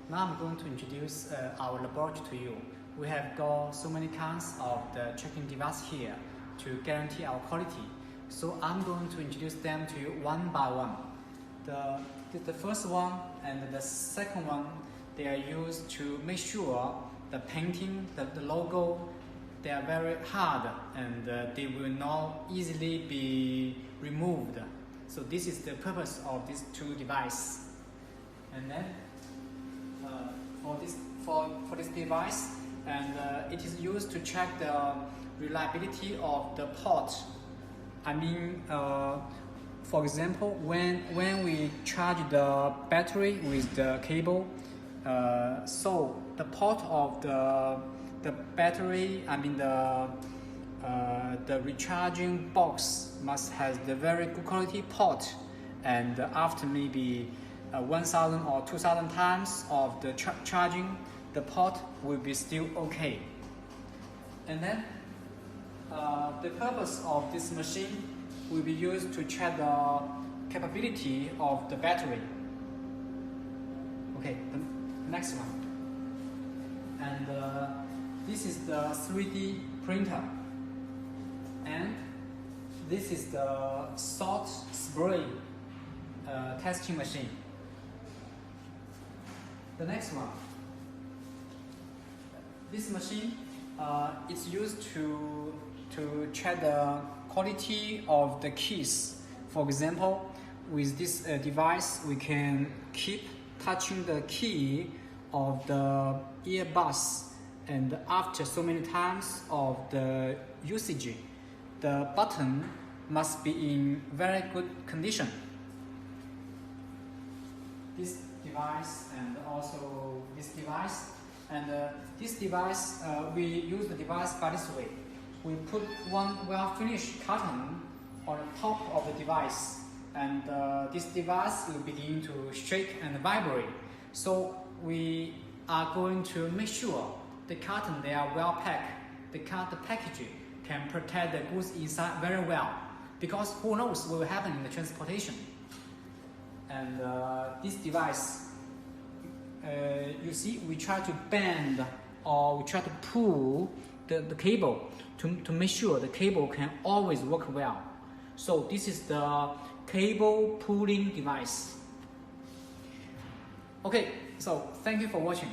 Now I'm going to introduce our laboratory to you. We have got so many kinds of the checking device here to guarantee our quality. So I'm going to introduce them to you one by one. The first one and the second one, they are used to make sure the painting, the logo, they are very hard and they will not easily be removed. So this is the purpose of these two devices. And then for this device, and it is used to check the reliability of the port. I mean, for example, when we charge the battery with the cable, so the port of the battery, I mean the recharging box must have the very good quality port, and after maybe 1,000 or 2,000 times of the charging, the port will be still okay. And then the purpose of this machine will be used to check the capability of the battery. Okay, the next one. And this is the 3D printer. And this is the salt spray testing machine. The next one. This machine is used to check the quality of the keys. For example, with this device, we can keep touching the key of the earbuds, and after so many times of the usage, the button must be in very good condition. This device and also this device, and this device, we use the device by this way. We put one well-finished carton on the top of the device, and this device will begin to shake and vibrate. So we are going to make sure the carton, they are well packed. The packaging can protect the goods inside very well, because who knows what will happen in the transportation. And this device, you see, we try to bend or we try to pull the cable to make sure the cable can always work well. So this is the cable pulling device. Okay, so thank you for watching.